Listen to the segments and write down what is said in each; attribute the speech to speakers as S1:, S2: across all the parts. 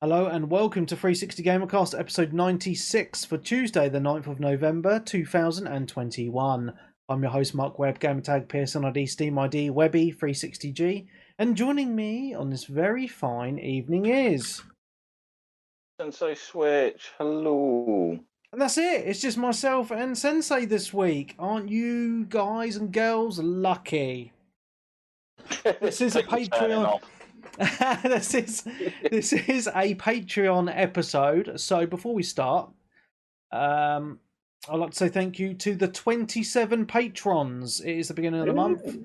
S1: Hello and welcome to 360 Gamercast episode 96 for Tuesday the 9th of November 2021. I'm your host Mark Webb, gamertag Pearson ID, Steam ID, Webby 360G, and joining me on this very fine evening is...
S2: Sensei Switch, hello.
S1: And that's it, it's just myself and Sensei this week. Aren't you guys and girls lucky? This is a Patreon... this is a Patreon episode. So before we start, I'd like to say thank you to the 27 patrons. It is the beginning of the month.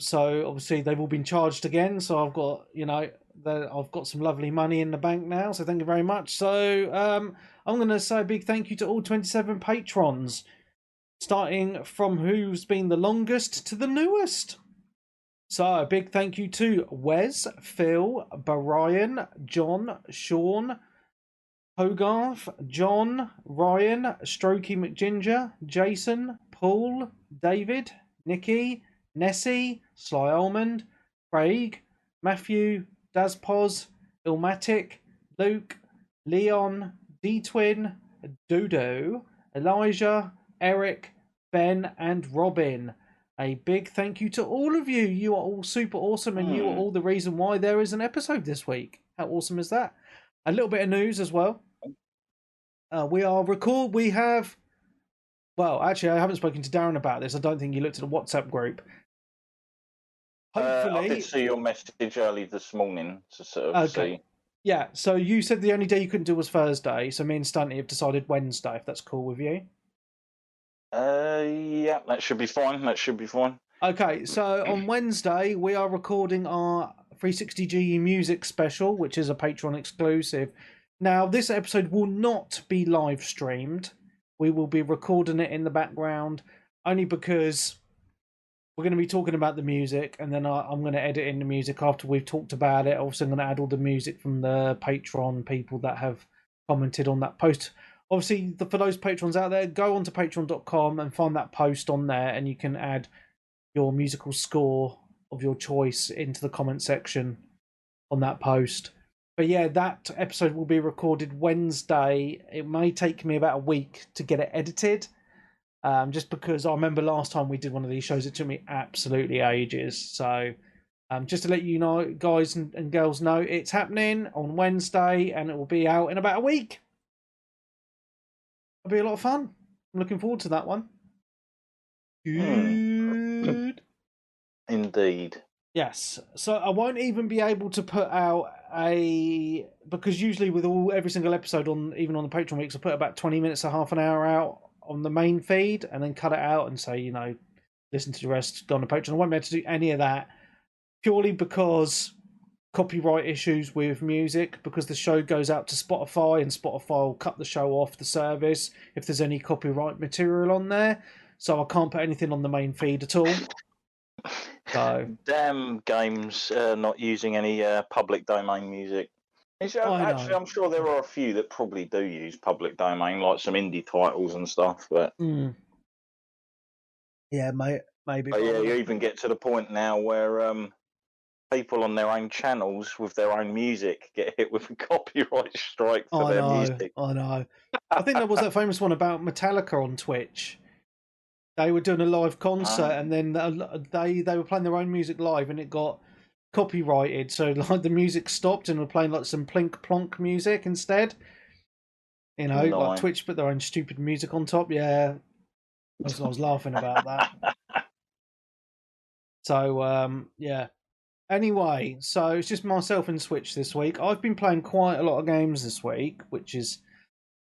S1: So obviously they've all been charged again. So I've got, I've got some lovely money in the bank now. So thank you very much. So I'm going to say a big thank you to all 27 patrons, starting from who's been the longest to the newest. So, a big thank you to Wes, Phil, Brian, John, Sean, Hogarth, John, Ryan, Strokey McGinger, Jason, Paul, David, Nikki, Nessie, Sly Almond, Craig, Matthew, Dazpoz, Ilmatic, Luke, Leon, D-Twin, Dodo, Elijah, Eric, Ben, and Robin. A big thank you to all of you. You are all super awesome, and you are all the reason why there is an episode this week. How awesome is that? A little bit of news as well. We have... Well, actually, I haven't spoken to Darren about this. I don't think you looked at the WhatsApp group.
S2: Hopefully... I did see your message early this morning to sort of see.
S1: Yeah, so you said the only day you couldn't do was Thursday, so me and Stunty have decided Wednesday, if that's cool with you.
S2: Yeah, that should be fine.
S1: Okay, so on Wednesday, we are recording our 360G Music special, which is a Patreon exclusive. Now, this episode will not be live streamed. We will be recording it in the background, only because we're going to be talking about the music, and then I'm going to edit in the music after we've talked about it. Also, I'm going to add all the music from the Patreon people that have commented on that post. Obviously, for those patrons out there, go onto patreon.com and find that post on there, and you can add your musical score of your choice into the comment section on that post. But yeah, that episode will be recorded Wednesday. It may take me about a week to get it edited, just because I remember last time we did one of these shows, it took me absolutely ages. So just to let you know, guys and girls know, it's happening on Wednesday, and it will be out in about a week. It'll be a lot of fun. I'm looking forward to that one. Good.
S2: Indeed.
S1: Yes. So I won't even be able to put out because usually with every single episode even on the Patreon weeks, I put about 20 minutes to half an hour out on the main feed and then cut it out and say, listen to the rest, go on the Patreon. I won't be able to do any of that purely because copyright issues with music, because the show goes out to Spotify and Spotify will cut the show off the service if there's any copyright material on there. So I can't put anything on the main feed at all. So
S2: damn games not using any public domain music. Actually, I'm sure there are a few that probably do use public domain, like some indie titles and stuff. But
S1: yeah, maybe.
S2: But yeah, you even get to the point now where people on their own channels with their own music get hit with a copyright strike for their music.
S1: I know. I think there was that famous one about Metallica on Twitch. They were doing a live concert, and then they were playing their own music live, and it got copyrighted. So like the music stopped, and we're playing like some plink plonk music instead. Like Twitch put their own stupid music on top. Yeah, I was laughing about that. So yeah. Anyway, so it's just myself and Switch this week. I've been playing quite a lot of games this week, which is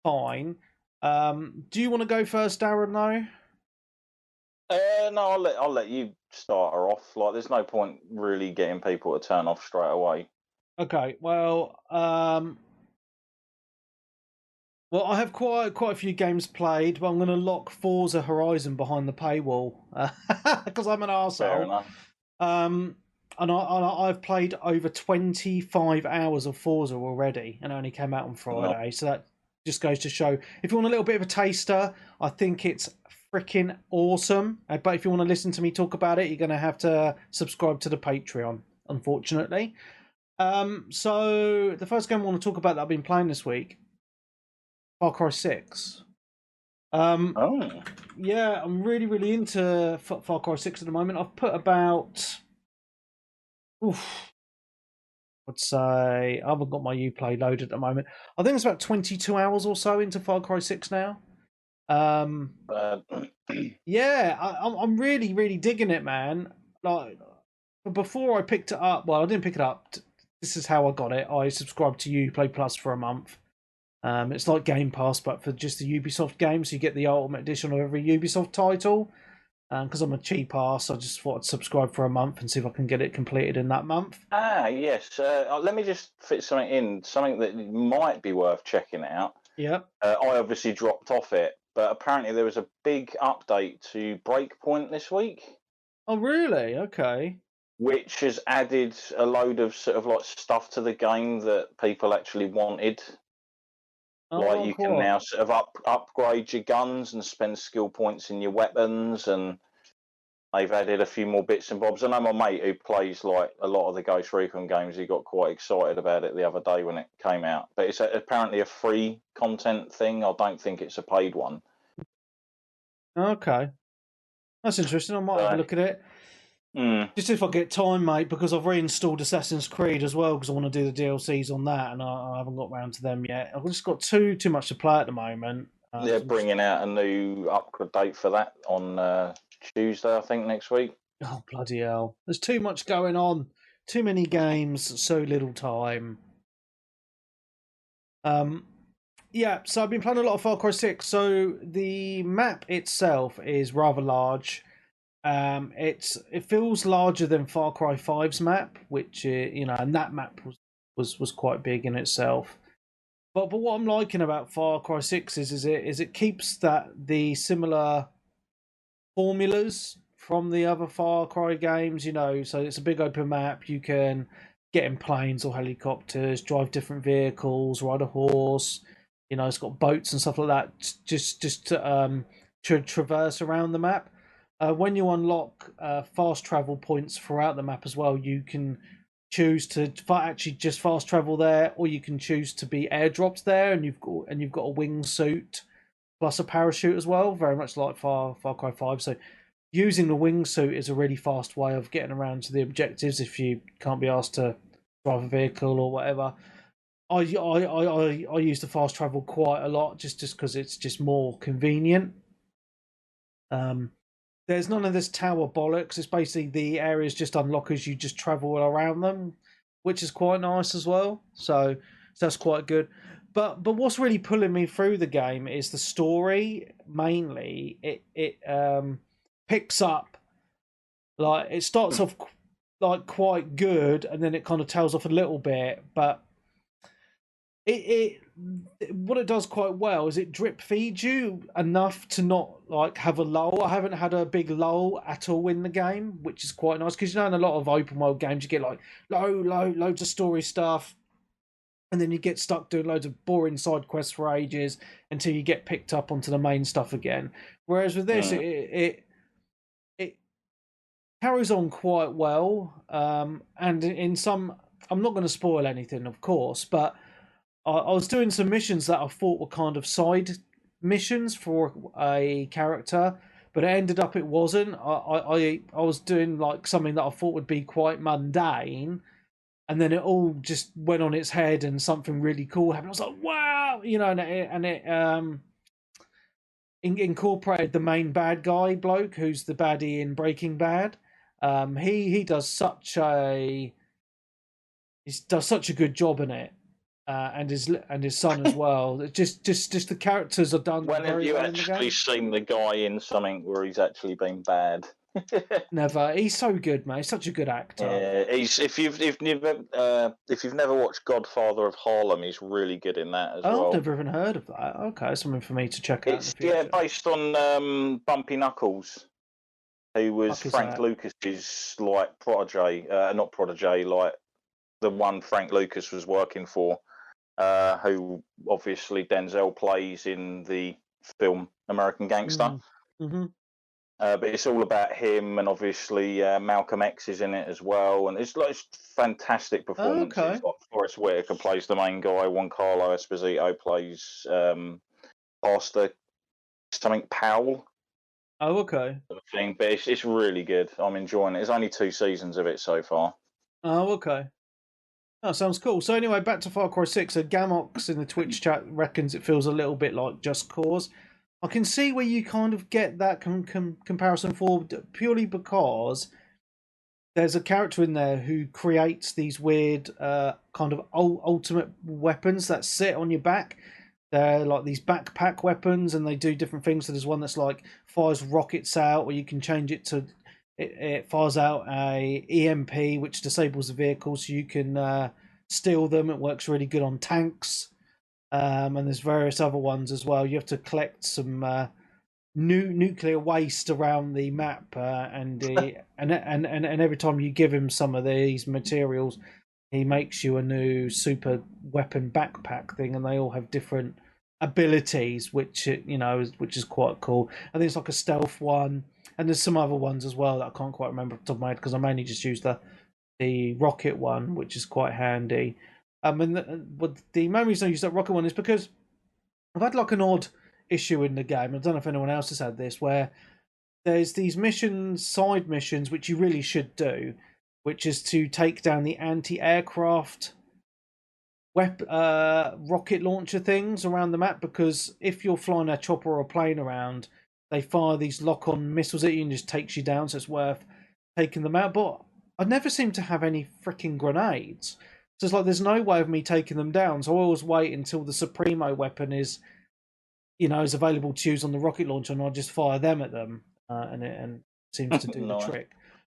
S1: fine. Do you want to go first, Darren, though?
S2: No, I'll let you start her off. Like, there's no point really getting people to turn off straight away.
S1: Okay, well, I have quite a few games played, but I'm going to lock Forza Horizon behind the paywall because I'm an arsehole.
S2: Fair enough.
S1: And I've played over 25 hours of Forza already, and it only came out on Friday. No. So that just goes to show, if you want a little bit of a taster, I think it's freaking awesome. But if you want to listen to me talk about it, you're going to have to subscribe to the Patreon, unfortunately. So the first game I want to talk about that I've been playing this week, Far Cry 6.
S2: Oh.
S1: Yeah, I'm really, really into Far Cry 6 at the moment. I've put about, I'd say, I haven't got my Uplay loaded at the moment. I think it's about 22 hours or so into Far Cry 6 now. Yeah, I'm really, really digging it, man. Like, before I picked it up, well, I didn't pick it up. This is how I got it. I subscribed to Uplay Plus for a month. It's like Game Pass, but for just the Ubisoft games. You get the Ultimate Edition of every Ubisoft title. Because I'm a cheap ass, I just thought I'd subscribe for a month and see if I can get it completed in that month.
S2: Yes. Let me just fit something in, something that might be worth checking out.
S1: Yep.
S2: I obviously dropped off it, but apparently there was a big update to Breakpoint this week.
S1: Oh, really? Okay.
S2: Which has added a load of sort of like stuff to the game that people actually wanted. Like you can now sort of upgrade your guns and spend skill points in your weapons, and they've added a few more bits and bobs. I know my mate who plays like a lot of the Ghost Recon games, he got quite excited about it the other day when it came out. But it's apparently a free content thing. I don't think it's a paid one.
S1: Okay. That's interesting. I might have a look at it. Just if I get time, mate, because I've reinstalled Assassin's Creed as well because I want to do the DLCs on that, and I haven't got round to them yet. I've just got too much to play at the moment.
S2: They're bringing out a new upgrade date for that on Tuesday, I think, next week.
S1: Oh, bloody hell. There's too much going on. Too many games, so little time. Yeah, so I've been playing a lot of Far Cry 6. So the map itself is rather large. It feels larger than Far Cry 5's map, which and that map was quite big in itself. But what I'm liking about Far Cry 6 is it keeps the similar formulas from the other Far Cry games, so it's a big open map. You can get in planes or helicopters, drive different vehicles, ride a horse. It's got boats and stuff like that, just to traverse around the map. When you unlock fast travel points throughout the map as well, you can choose to actually just fast travel there, or you can choose to be airdropped there, and you've got a wingsuit plus a parachute as well, very much like Far Cry 5. So using the wingsuit is a really fast way of getting around to the objectives if you can't be asked to drive a vehicle or whatever. I use the fast travel quite a lot just because it's just more convenient. There's none of this tower bollocks. It's basically the areas just unlock as you just travel around them, which is quite nice as well. So that's quite good. But what's really pulling me through the game is the story mainly. It picks up, like, it starts off like quite good, and then it kind of tails off a little bit. But it what it does quite well is it drip feeds you enough to not like have a lull. I haven't had a big lull at all in the game, which is quite nice because in a lot of open world games you get like loads of story stuff, and then you get stuck doing loads of boring side quests for ages until you get picked up onto the main stuff again. Whereas with this, it carries on quite well, and in some, I'm not going to spoil anything, of course, but I was doing some missions that I thought were kind of side missions for a character, but it ended up it wasn't. I was doing like something that I thought would be quite mundane, and then it all just went on its head, and something really cool happened. I was like, wow, and it incorporated the main bad guy bloke, who's the baddie in Breaking Bad. He does such a good job in it. And his son as well. Just the characters are done
S2: when
S1: very well in the game.
S2: When have you actually seen the guy in something where he's actually been bad?
S1: Never. He's so good, man. He's such a good actor.
S2: Yeah, if you've never watched Godfather of Harlem, he's really good in that as well.
S1: I've never even heard of that. Okay, something for me to check out.
S2: It's based on Bumpy Knuckles, who was Frank Lucas's like protege, not protege, like the one Frank Lucas was working for. Who obviously Denzel plays in the film American Gangster.
S1: Mm-hmm.
S2: But it's all about him, and obviously Malcolm X is in it as well, and it's fantastic performances.
S1: Okay.
S2: Like Forrest Whitaker plays the main guy, Juan Carlo Esposito plays Pastor something Powell.
S1: Oh, okay.
S2: Thing, but it's really good. I'm enjoying it. There's only 2 seasons of it so far.
S1: Oh, okay. Oh, sounds cool. So anyway, back to Far Cry 6. So Gamox in the Twitch chat reckons it feels a little bit like Just Cause. I can see where you kind of get that comparison for, purely because there's a character in there who creates these weird kind of ultimate weapons that sit on your back. They're like these backpack weapons, and they do different things. So there's one that's like fires rockets out, or you can change it to it fires out a EMP, which disables the vehicle, so you can steal them. It works really good on tanks, and there's various other ones as well. You have to collect some nuclear waste around the map, and every time you give him some of these materials, he makes you a new super weapon backpack thing, and they all have different abilities, which which is quite cool. I think it's like a stealth one, and there's some other ones as well that I can't quite remember off the top of my head because I mainly just used the rocket one, which is quite handy. And the main reason I use that rocket one is because I've had like an odd issue in the game. I don't know if anyone else has had this, where there's these missions, side missions, which you really should do, which is to take down the anti-aircraft rocket launcher things around the map, because if you're flying a chopper or a plane around, they fire these lock-on missiles at you and just takes you down, so it's worth taking them out. But I never seem to have any freaking grenades. So it's like there's no way of me taking them down, so I always wait until the Supremo weapon is available to use on the rocket launcher, and I'll just fire them at them, and it seems to do the trick.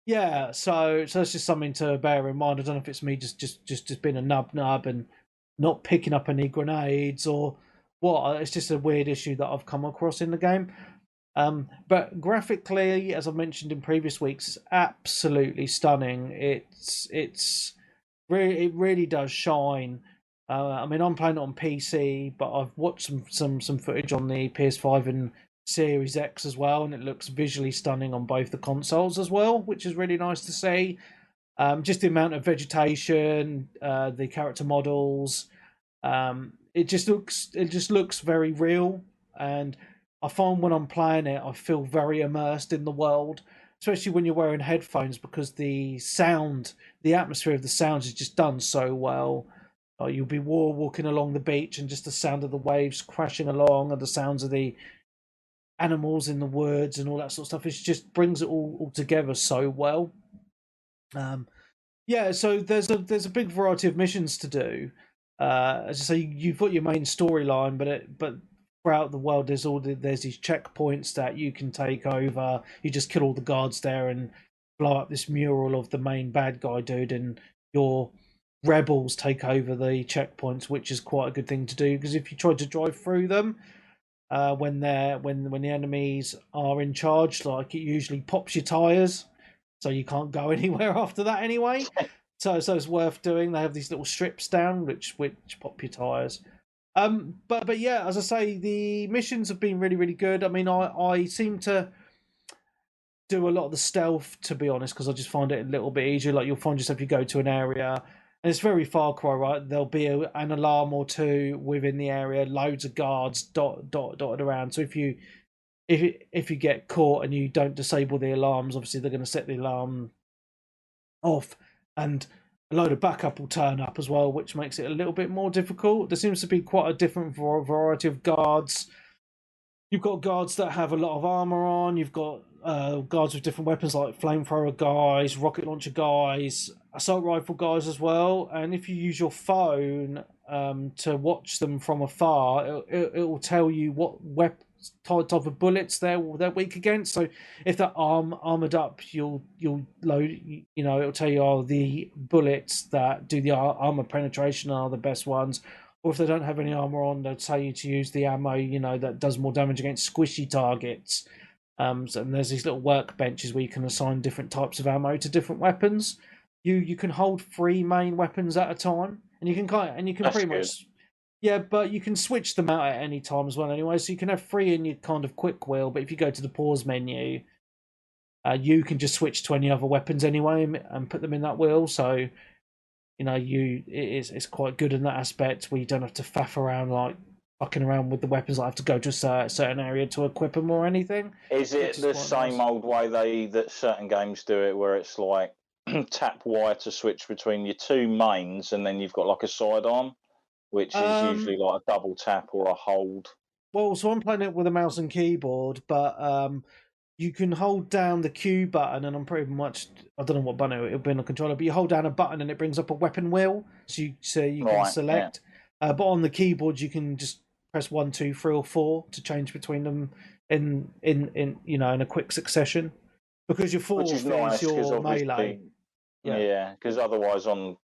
S1: Yeah, so it's just something to bear in mind. I don't know if it's me just being a nub and not picking up any grenades or what. It's just a weird issue that I've come across in the game. But graphically, as I've mentioned in previous weeks, absolutely stunning. It really does shine. I mean, I'm playing it on PC, but I've watched some footage on the PS5 and Series X as well, and it looks visually stunning on both the consoles as well, which is really nice to see. Just the amount of vegetation, the character models, it just looks very real. And I find when I'm playing it, I feel very immersed in the world, especially when you're wearing headphones, because the atmosphere of the sounds is just done so well. You'll be walking along the beach, and just the sound of the waves crashing along, and the sounds of the animals in the woods and all that sort of stuff. It just brings it all together so well. So there's a big variety of missions to do. As I say, you've got your main storyline, but throughout the world there's these checkpoints that you can take over. You just kill all the guards there and blow up this mural of the main bad guy dude, and your rebels take over the checkpoints, which is quite a good thing to do, because if you try to drive through them when the enemies are in charge, like, it usually pops your tires, so you can't go anywhere after that anyway. So it's worth doing. They have these little strips down which pop your tires. But yeah, as I say, the missions have been really, really good. I mean, I seem to do a lot of the stealth, to be honest, because I just find it a little bit easier. Like, you'll find yourself, you go to an area, and it's very Far Cry, right? There'll be an alarm or two within the area, loads of guards dotted around. So if you get caught and you don't disable the alarms, obviously they're going to set the alarm off, and a load of backup will turn up as well, which makes it a little bit more difficult. There seems to be quite a different variety of guards. You've got guards that have a lot of armor on. You've got guards with different weapons, like flamethrower guys, rocket launcher guys, assault rifle guys as well. And if you use your phone to watch them from afar, it will tell you what type of bullets they're weak against. So if they're armored up, you'll load. It'll tell you, the bullets that do the armor penetration are the best ones. Or if they don't have any armor on, they'll tell you to use the ammo, that does more damage against squishy targets. And there's these little workbenches where you can assign different types of ammo to different weapons. You can hold 3 main weapons at a time, and you can
S2: That's
S1: pretty
S2: good.
S1: much, yeah, but you can switch them out at any time as well. Anyway, so you can have 3 in your kind of quick wheel, but if you go to the pause menu, You can just switch to any other weapons anyway and put them in that wheel. So, it's quite good in that aspect where you don't have to faff around like fucking around with the weapons. I have to go to a certain area to equip them or anything.
S2: Is it the same old way that certain games do it, where it's like tap Y to switch between your two mains, and then you've got like a sidearm, which is usually like a double tap or a hold?
S1: Well, so I'm playing it with a mouse and keyboard, but you can hold down the Q button, and I'm pretty much, I don't know what button it'll be on the controller, but you hold down a button and it brings up a weapon wheel, so you can select. Yeah. But on the keyboard, you can just press 1, 2, 3, or 4 to change between them in in a quick succession, because your fourth is nice, your melee.
S2: Yeah, because otherwise on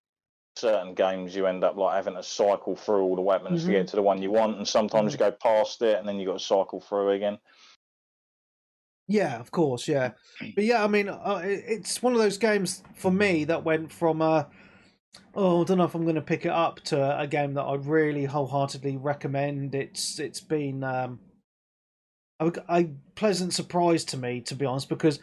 S2: certain games you end up like having to cycle through all the weapons to get to the one you want, and sometimes you go past it and then you got to cycle through again.
S1: Yeah, of course, yeah. But yeah, I mean, it's one of those games for me that went from I don't know if I'm going to pick it up, to a game that I really wholeheartedly recommend. It's been a pleasant surprise to me, to be honest, because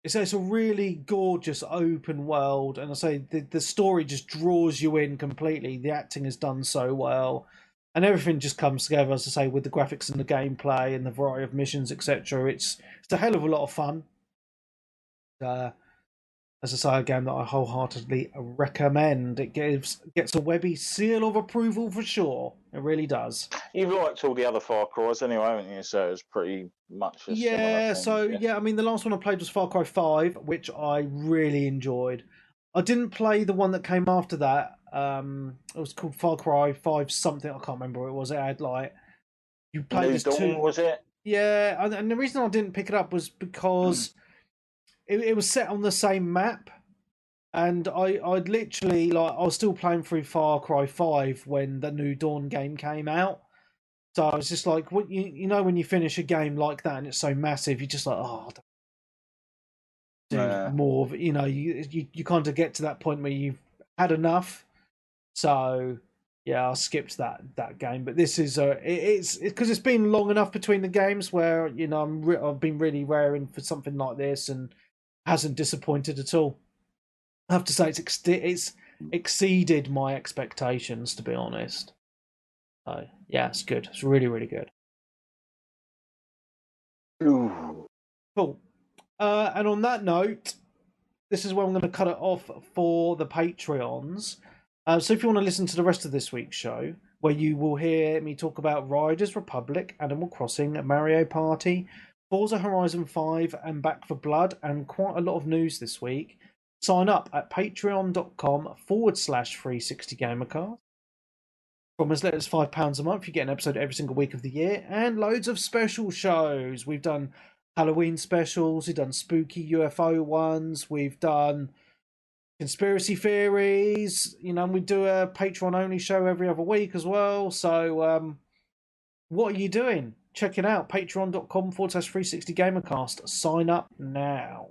S1: it's a really gorgeous open world, and I say the story just draws you in completely. The acting is done so well, and everything just comes together, as I say, with the graphics and the gameplay and the variety of missions, etc. It's a hell of a lot of fun. As I say, a game that I wholeheartedly recommend. It gets a Webby seal of approval for sure. It really does.
S2: You've liked all the other Far Cry's anyway, haven't you? So it's pretty much a similar thing.
S1: I mean, the last one I played was Far Cry 5, which I really enjoyed. I didn't play the one that came after that. It was called Far Cry 5 something. I can't remember what it was. It had like, you played as two.
S2: Was it?
S1: Yeah, and the reason I didn't pick it up was because it was set on the same map, and I'd literally, like, I was still playing through Far Cry 5 when the New Dawn game came out. So I was just like, when you finish a game like that and it's so massive, you're just like, more of it. You kind of get to that point where you've had enough. So yeah, I skipped that game. But this is it's because it's been long enough between the games where I've been really raring for something like this, and hasn't disappointed at all. I have to say it's exceeded my expectations, to be honest. So yeah, it's good. It's really, really good.
S2: Ooh.
S1: Cool. And on that note, this is where I'm going to cut it off for the Patreons. So if you want to listen to the rest of this week's show, where you will hear me talk about Riders Republic, Animal Crossing, Mario Party, Forza Horizon 5, and Back 4 Blood, and quite a lot of news this week, sign up at patreon.com/360gamercast. From as little as £5 a month, you get an episode every single week of the year, and loads of special shows. We've done Halloween specials, we've done spooky UFO ones, we've done conspiracy theories, we do a Patreon only show every other week as well. So what are you doing? Check it out, patreon.com/360gamercast. Sign up now.